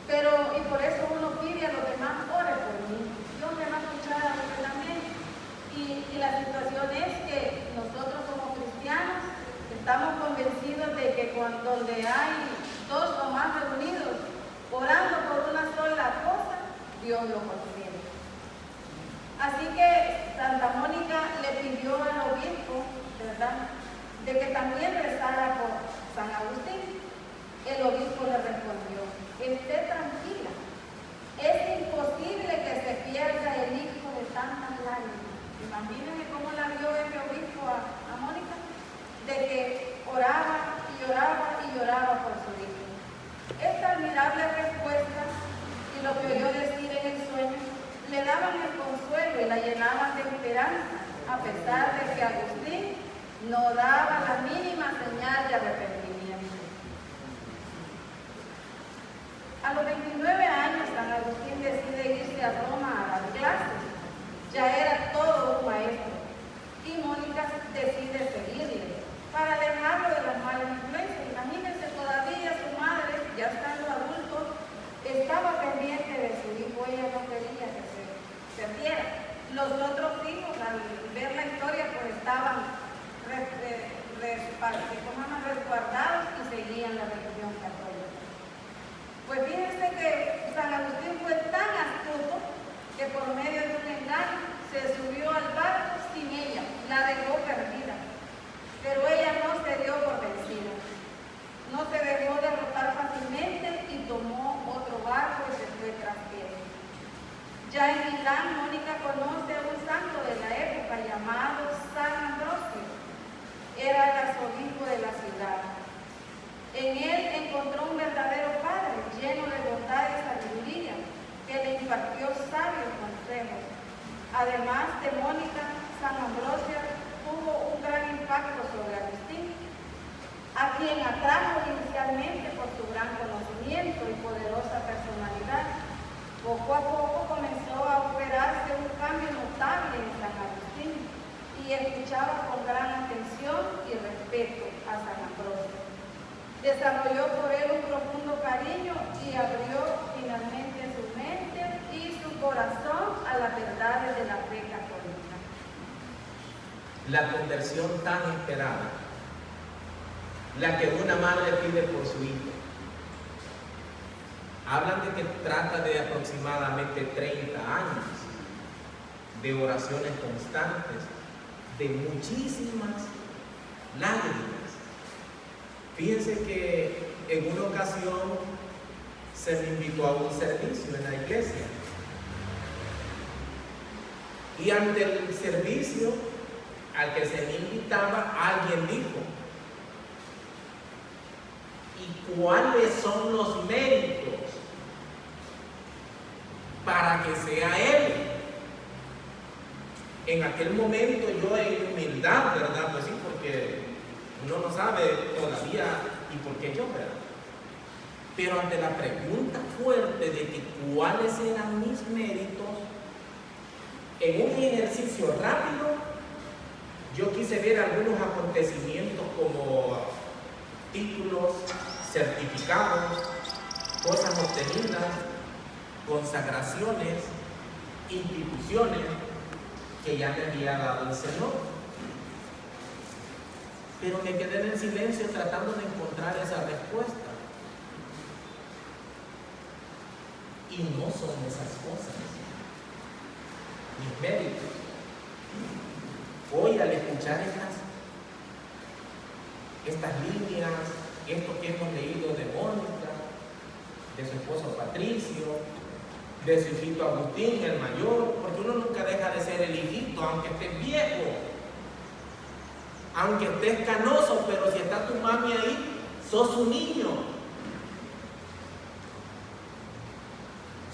pero y por eso uno pide a los demás, ore por mí. Dios me va a escuchar a usted también. Y la situación es que nosotros como cristianos estamos convencidos de que donde hay 2 o más reunidos orando por una sola cosa, Dios lo concede. Así que Santa Mónica le pidió al obispo, ¿verdad?, de que también rezara por San Agustín. El obispo le respondió, esté tranquila, es imposible que se pierda el hijo de tantas lágrimas. Imagínense cómo la vio ese obispo a Mónica, de que oraba y oraba y oraba por su hijo. Esta admirable respuesta y lo que oyó decir en el sueño le daban el consuelo y la llenaban de esperanza, a pesar de que Agustín no daba la mínima señal de arrepentimiento. A los 29 años, San Agustín decide irse a Roma a dar clases. Ya era todo un maestro. Y Mónica decide seguirle para alejarlo de las malas influencias. Imagínense, todavía su madre, ya estando adulto, estaba pendiente de su hijo. Ella no quería que se perdiera. Los otros hijos, al ver la historia, pues estaban resguardados y seguían la religión católica. Pues fíjense que San Agustín fue tan astuto que por medio de un engaño se subió al barco sin ella, la dejó perdida. Pero ella no se dio por vencida. No se dejó derrotar fácilmente y tomó otro barco y se fue tras él. Ya en Milán, Mónica conoce a un santo de la época llamado San Ambrosio. Era el arzobispo de la ciudad. En él encontró un verdadero padre, lleno de bondad y sabiduría, que le impartió sabios consejos. Además de Mónica, San Ambrosio tuvo un gran impacto sobre Agustín, a quien atrajo inicialmente por su gran conocimiento y poderosa personalidad. Poco a poco comenzó a operarse un cambio notable en San Agustín y escuchaba con gran atención y respeto a San Ambrosio. Desarrolló por él un profundo cariño y abrió finalmente su mente y su corazón a las verdades de la fe católica. La conversión tan esperada la que una madre pide por su hijo. Hablan de que trata de aproximadamente 30 años de oraciones constantes, de muchísimas lágrimas. Fíjense que en una ocasión se me invitó a un servicio en la iglesia. Y ante el servicio al que se me invitaba, alguien dijo: ¿y cuáles son los méritos para que sea él? En aquel momento yo en humildad, ¿verdad? Pues sí, porque uno no sabe todavía y por qué yo, ¿verdad? Pero ante la pregunta fuerte de que cuáles eran mis méritos, en un ejercicio rápido, yo quise ver algunos acontecimientos como títulos, certificados, cosas obtenidas, consagraciones, instituciones que ya me había dado el Señor. Pero me quedé en el silencio tratando de encontrar esa respuesta. Y no son esas cosas mis méritos. Hoy al escuchar estas líneas, esto que hemos leído de Mónica, de su esposo Patricio, de su hijito Agustín, el mayor, porque uno nunca deja de ser el hijito, aunque estés viejo, aunque estés canoso, pero si está tu mami ahí, sos un niño,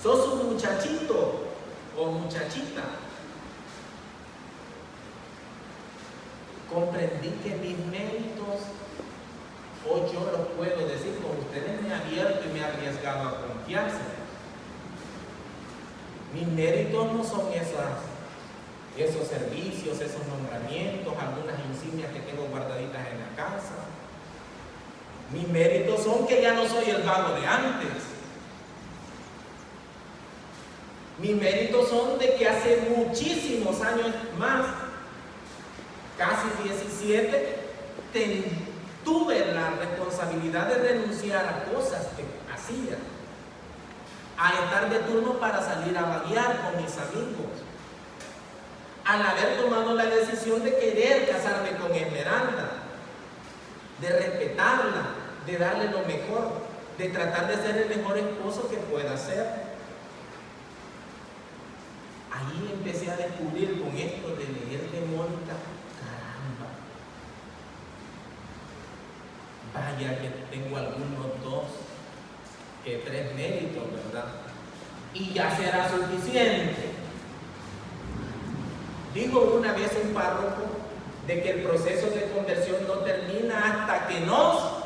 sos un muchachito o muchachita. Comprendí que mis méritos, hoy yo los puedo decir, como ustedes me han abierto y me han arriesgado a confiarse. Mis méritos no son esos servicios, esos nombramientos, algunas insignias que tengo guardaditas en la casa. Mis méritos son que ya no soy el vago de antes. Mis méritos son de que hace muchísimos años más, casi 17, tuve la responsabilidad de renunciar a cosas que hacía, a estar de turno para salir a vaguear con mis amigos, al haber tomado la decisión de querer casarme con Esmeralda, de respetarla, de darle lo mejor, de tratar de ser el mejor esposo que pueda ser. Ahí empecé a descubrir con esto de leer de Mónica, caramba, vaya que tengo algunos 2 que 3 méritos, ¿verdad? Y ya será suficiente. Dijo una vez un párroco de que el proceso de conversión no termina hasta que nos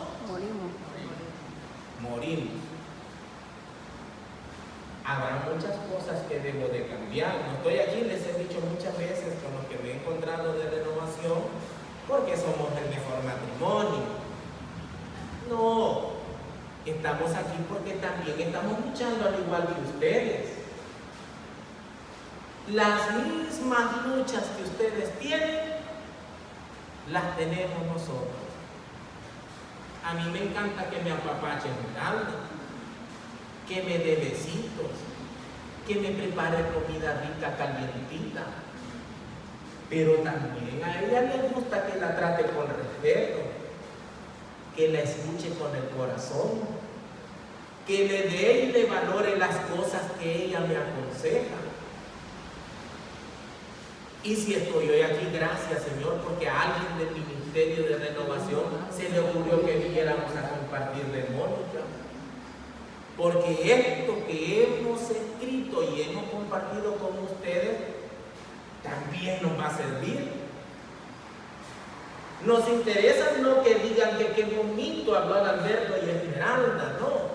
morimos. Habrá muchas cosas que debo de cambiar. No estoy aquí, les he dicho muchas veces con los que me he encontrado de renovación, porque somos el mejor matrimonio. No, estamos aquí porque también estamos luchando al igual que ustedes. Las mismas luchas que ustedes tienen, las tenemos nosotros. A mí me encanta que me apapache Esmeralda, que me dé besitos, que me prepare comida rica, calientita. Pero también a ella le gusta que la trate con respeto, que la escuche con el corazón, que le dé y le valore las cosas que ella me aconseja. Y si estoy hoy aquí, gracias Señor, porque a alguien del Ministerio de Renovación se le ocurrió que viniéramos a compartir de Mónica. Porque esto que hemos escrito y hemos compartido con ustedes también nos va a servir. Nos interesa no que digan que qué bonito habló Alberto y Esmeralda, no.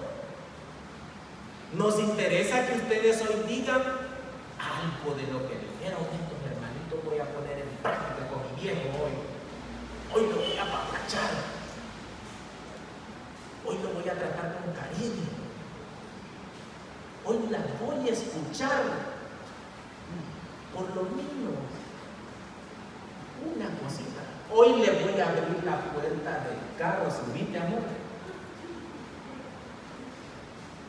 Nos interesa que ustedes hoy digan algo de lo que dijeron estos hermanitos. Voy a poner en práctica con mi viejo hoy. Hoy lo voy a apapachar. Hoy lo voy a tratar con cariño. Hoy las voy a escuchar. Por lo menos una cosita. Hoy le voy a abrir la puerta del carro, subite, amor.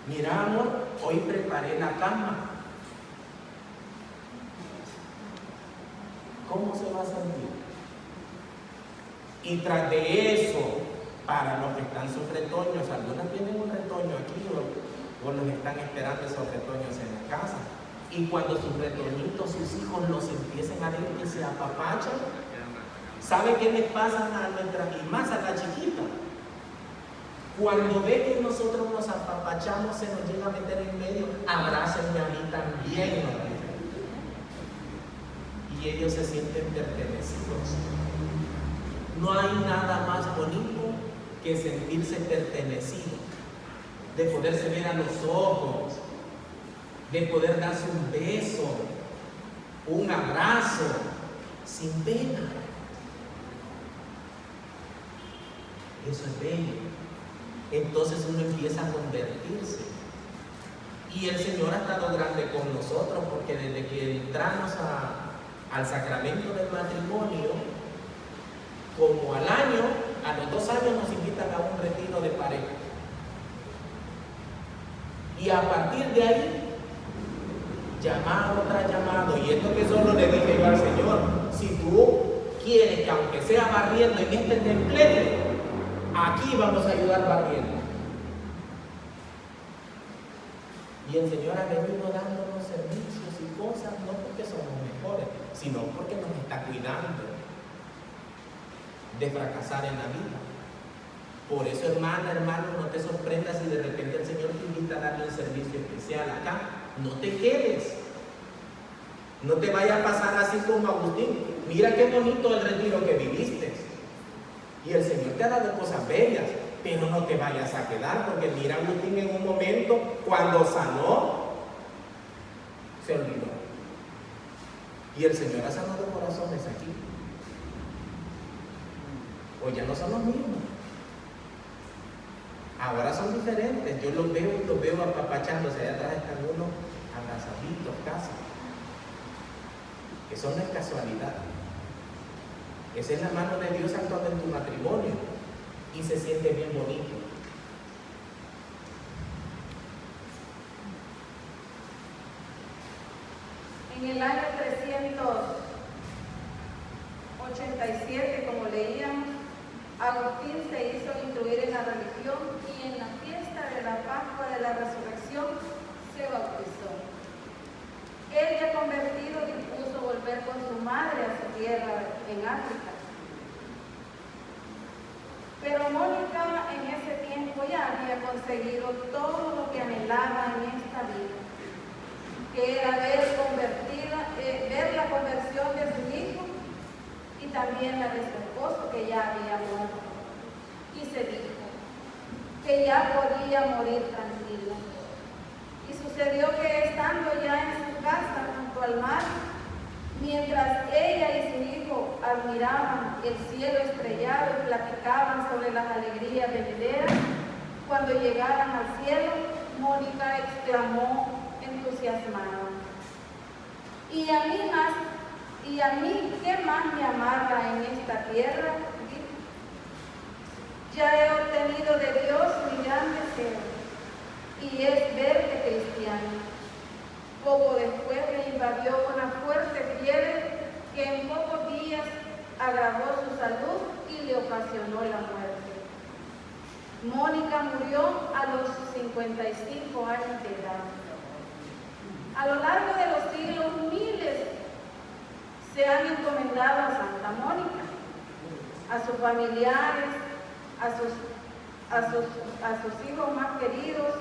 Mira, amor, hoy preparé la cama. ¿Cómo se va a sentir? Y tras de eso, para los que están sus retoños, algunas tienen un retoño aquí o los están esperando esos retoños en la casa. Y cuando sus retoñitos, sus hijos los empiecen a ver que se apapachan, ¿sabe qué les pasa a nuestra, y más a la chiquita? Cuando ve que nosotros nos apapachamos, se nos llega a meter en medio, abrácenme a mí también, ¿no? Y ellos se sienten pertenecidos. No hay nada más bonito que sentirse pertenecido, de poderse ver a los ojos, de poder darse un beso, un abrazo, sin pena. Eso es bello. Entonces uno empieza a convertirse. Y el Señor ha estado grande con nosotros, porque desde que entramos al sacramento del matrimonio, como al año, a los 2 años nos invitan a un retiro de pareja. Y a partir de ahí, llamado tras llamado, y esto que solo le dije yo al Señor, si tú quieres que aunque sea barriendo en este templete, aquí vamos a ayudar barriendo. Y el Señor ha venido dándonos servicios y cosas, no porque somos mejores, sino porque nos está cuidando de fracasar en la vida. Por eso, hermana, hermano, no te sorprendas si de repente el Señor te invita a darle un servicio especial acá. No te quedes. No te vaya a pasar así como Agustín. Mira qué bonito el retiro que viviste. Y el Señor te ha dado cosas bellas, pero no te vayas a quedar, porque mira, Agustín en un momento, cuando sanó, se olvidó. Y el Señor ha sanado corazones aquí. O ya no son los mismos. Ahora son diferentes. Yo los veo y los veo apapachándose. Allá atrás están unos abrazaditos casi. Eso no es casualidad. Esa es la mano de Dios actuando en tu matrimonio. Y se siente bien bonito. En el año 387, como leíamos, Agustín se hizo instruir en la religión y en la fiesta de la Pascua de la Resurrección se bautizó. Él, ya convertido, dispuso volver con su madre a su tierra en África. Pero Mónica en ese tiempo ya había conseguido todo lo que anhelaba en esta vida, que era ver la conversión de su hijo y también la de su esposo, que ya había muerto. Y se dijo que ya podía morir tranquila. Y sucedió que, estando ya en su casa junto al mar, mientras ella y su hijo admiraban el cielo estrellado y platicaban sobre las alegrías venideras, cuando llegaran al cielo, Mónica exclamó entusiasmada: ¿Y a mí qué más me amarga en esta tierra? Ya he obtenido de Dios mi gran deseo, y es verte cristiana. Poco después le invadió una fuerte fiebre que en pocos días agravó su salud y le ocasionó la muerte. Mónica murió a los 55 años de edad. A lo largo de los siglos, miles se han encomendado a Santa Mónica, a sus familiares, a sus hijos más queridos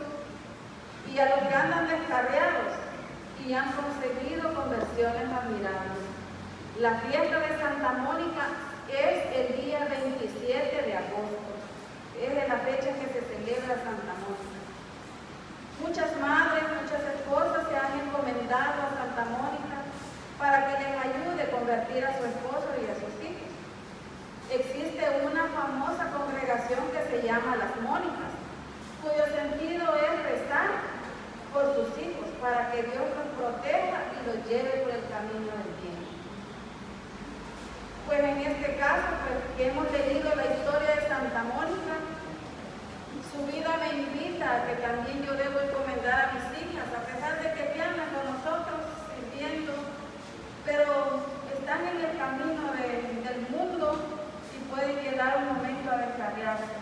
y a los que andan descarriados y han conseguido conversiones admirables. La fiesta de Santa Mónica es el día 27 de agosto. Es de la fecha que se celebra Santa Mónica. Muchas madres, muchas esposas se han encomendado a Santa Mónica para que les ayude a convertir a su esposo y a sus hijos. Existe una famosa congregación que se llama Las Mónicas, cuyo sentido es rezar por sus hijos para que Dios los proteja y los lleve por el camino del bien. Pues Pues en este caso, pues, que hemos leído la historia de Santa Mónica, su vida me invita a que también yo debo encomendar a mis hijas, a pesar de que viajan con nosotros sirviendo, pero están en el camino del mundo y pueden llegar un momento a descarriarse.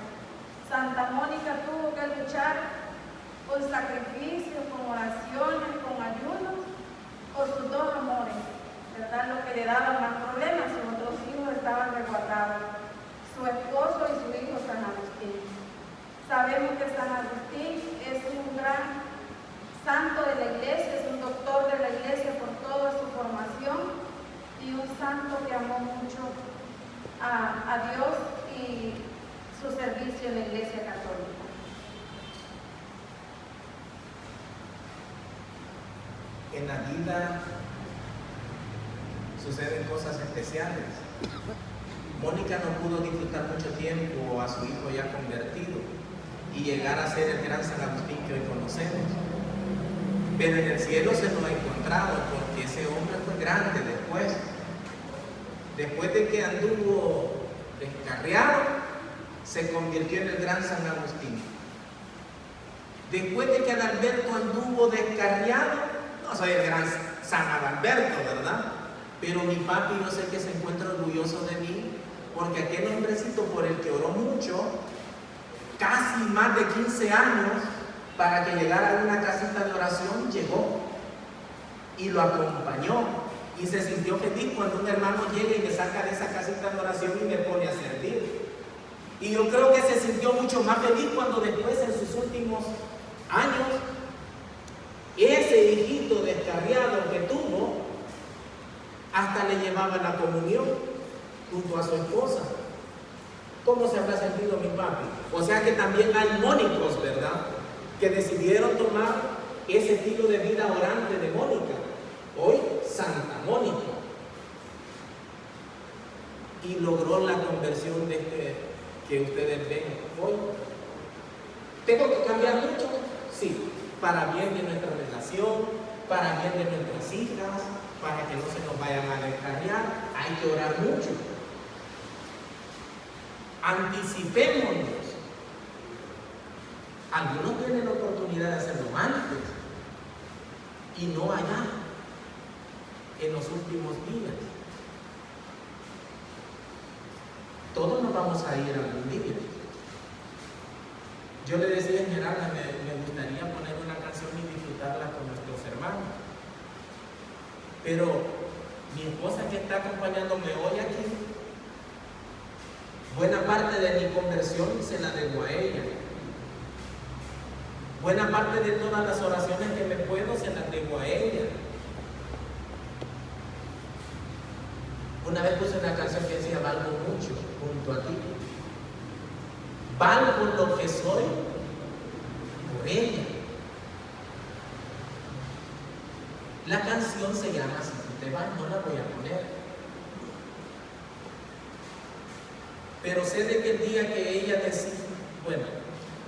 Santa Mónica tuvo que luchar con sacrificios, con oraciones, con ayunos, por sus dos amores, ¿verdad? Lo que le daba más problemas, sus otros hijos estaban resguardados, su esposo y su hijo San Agustín. Sabemos que San Agustín es un gran santo de la iglesia, es un doctor de la iglesia por toda su formación y un santo que amó mucho a Dios y su servicio en la iglesia católica. En la vida suceden cosas especiales. Mónica no pudo disfrutar mucho tiempo a su hijo ya convertido y llegar a ser el gran San Agustín que hoy conocemos. Pero en el cielo se lo ha encontrado porque ese hombre fue grande después de que anduvo descarriado, se convirtió en el gran San Agustín. Después de que Adalberto anduvo descarriado, no soy el gran San Adalberto, ¿verdad? Pero mi papi yo sé que se encuentra orgulloso de mí, porque aquel hombrecito por el que oró mucho, casi más de 15 años, para que llegara a una casita de oración, llegó y lo acompañó y se sintió feliz cuando un hermano llega y le saca de esa casita de oración y le pone a servir. Y yo creo que se sintió mucho más feliz cuando después, en sus últimos años, ese hijito descarriado que tuvo, hasta le llevaba la comunión junto a su esposa. ¿Cómo se habrá sentido mi papi? O sea que también hay mónicos, ¿verdad?, que decidieron tomar ese estilo de vida orante de Mónica. Hoy, Santa Mónica. Y logró la conversión de que ustedes ven hoy. ¿Tengo que cambiar mucho? Sí, para bien de nuestra relación, para bien de nuestras hijas, para que no se nos vayan a descarriar. Hay que orar mucho. Anticipémonos. Algunos tienen la oportunidad de hacerlo antes y no allá, en los últimos días. Todos nos vamos a ir algún día. Yo le decía a Gerarda, me gustaría poner una canción y disfrutarla con nuestros hermanos. Pero mi esposa, que está acompañándome hoy aquí, buena parte de mi conversión se la debo a ella. Buena parte de todas las oraciones que me puedo se las debo a ella. Una vez puse una canción que decía: valgo mucho junto a ti. Valgo lo que soy por ella. La canción se llama Si tú te vas, no la voy a poner. Pero sé de que el día que ella decida, bueno,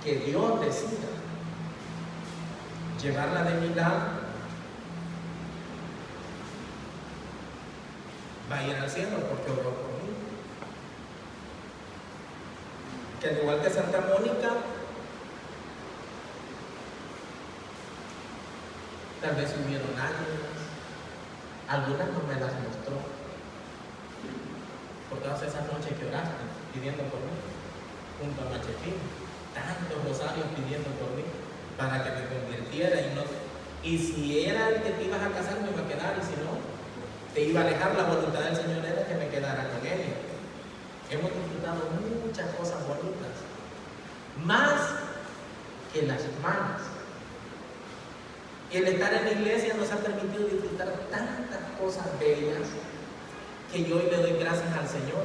que Dios decida llevarla de mi lado, va a ir al cielo porque oró por mí. Que al igual que Santa Mónica, tal vez hubieron lágrimas, algunas no me las mostró, por todas esas noches que oraste pidiendo por mí, junto a Machepín, tantos rosarios pidiendo por mí, para que me convirtiera y si era el que te ibas a casar, me iba a quedar, y si no, te iba a alejar. La voluntad del Señor era que me quedara con ella. Hemos disfrutado muchas cosas bonitas, más que las malas. Y el estar en la iglesia nos ha permitido disfrutar tantas cosas bellas que yo hoy le doy gracias al Señor.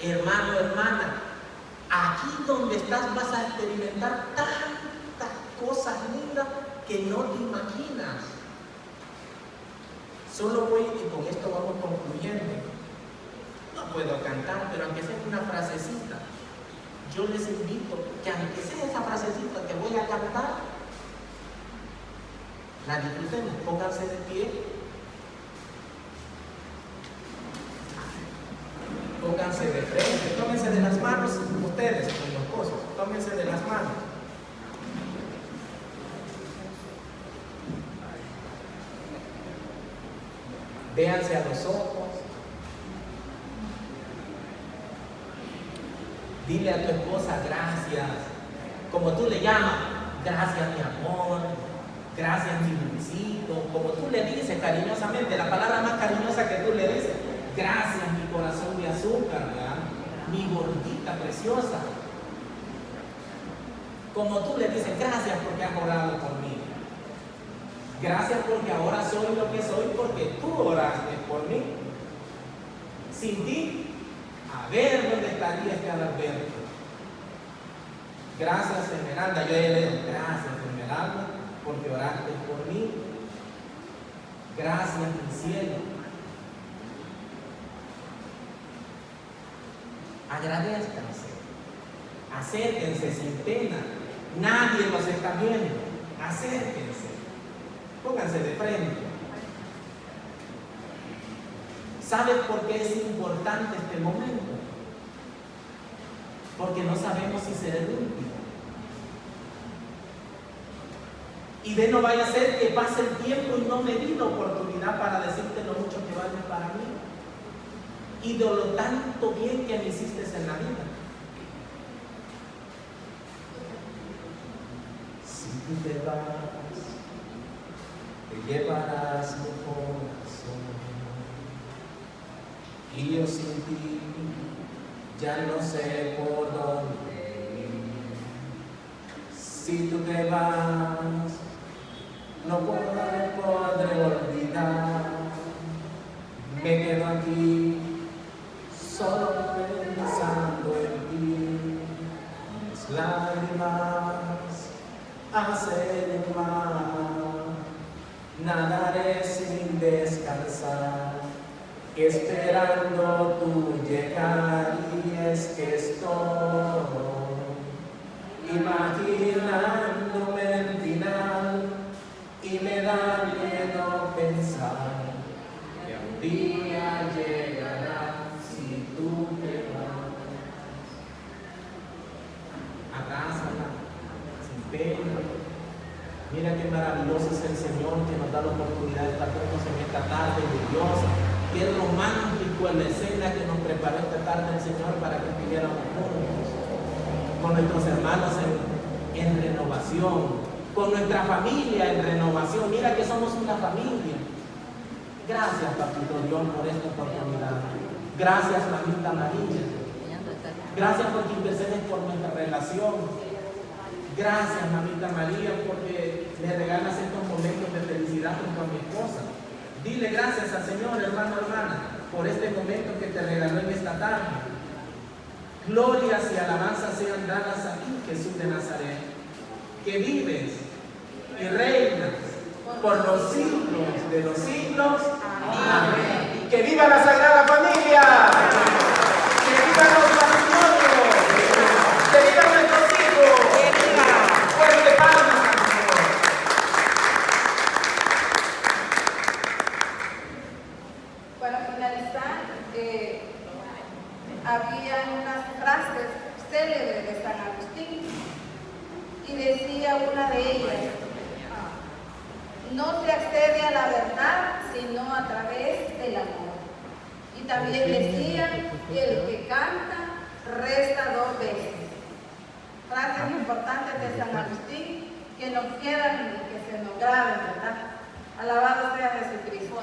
Hermano, hermana, aquí donde estás vas a experimentar tantas cosas lindas que no te imaginas. Solo voy, y con esto vamos concluyendo. No puedo cantar, pero aunque sea una frasecita, yo les invito que aunque sea esa frasecita que voy a cantar, la disfruten, pónganse de pie. pónganse de frente, tómense de las manos ustedes, con los esposos, tómense de las manos. Véanse a los ojos. Dile a tu esposa gracias, como tú le llamas, gracias mi amor, gracias mi dulcito, como tú le dices cariñosamente, la palabra más cariñosa que tú le dices, gracias mi corazón de azúcar, ¿verdad? Mi gordita preciosa. Como tú le dices, gracias porque has orado por mí. Gracias porque ahora soy lo que soy porque tú oraste por mí. Sin ti, a ver dónde estaría este Adalberto. Gracias, Esmeralda. Yo ya le digo, gracias, Esmeralda, porque oraste por mí. Gracias, mi cielo. Agradezcanse. Acérquense sin pena. Nadie los está viendo. Acérquense. Pónganse de frente. ¿Sabes por qué es importante este momento? Porque no sabemos si será el último. Y de no vaya a ser que pase el tiempo y no me di la oportunidad para decirte lo mucho que vale para mí y de lo tanto bien que me hiciste en la vida. Si tú te vas, te llevarás mi corazón y yo sin ti ya no sé por dónde ir. Si tú te vas, no podré olvidar. Me quedo aquí solo pensando en ti. Mis lágrimas hacen mal. Nadaré sin descansar, esperando tu llegar, y es que estoy imaginándome el final y me da miedo pensar que un día llegará si tú te vas. Abrázala sin pena. Mira qué maravilloso es el Señor que nos da la oportunidad de estar juntos en esta tarde lluviosa. Qué romántico en la escena que nos preparó esta tarde el Señor para que estuviéramos juntos con nuestros hermanos en renovación, con nuestra familia en renovación. Mira que somos una familia. Gracias, Papito Dios, por esta oportunidad. Gracias, Mamita María. Gracias porque intercedes por nuestra relación. Gracias, Mamita María, porque me regalas estos momentos de felicidad junto a mi esposa. Dile gracias al Señor, hermano, hermana, por este momento que te regaló en esta tarde. Glorias y alabanzas sean dadas a ti, Jesús de Nazaret, que vives y reinas por los siglos de los siglos. Amén. ¡Que viva la Sagrada Familia! ¡Que vivan los matrimonios! ¡Que vivan nuestros hijos! ¡Fuerte palmas al Señor! Para finalizar, había unas frases célebres de San Agustín y decía una de ellas: no se accede a la verdad sino a través del amor. Y también decía que el que canta reza 2 veces. Frases importantes de San Agustín que nos quedan y que se nos graben, ¿verdad? Alabado sea Jesucristo.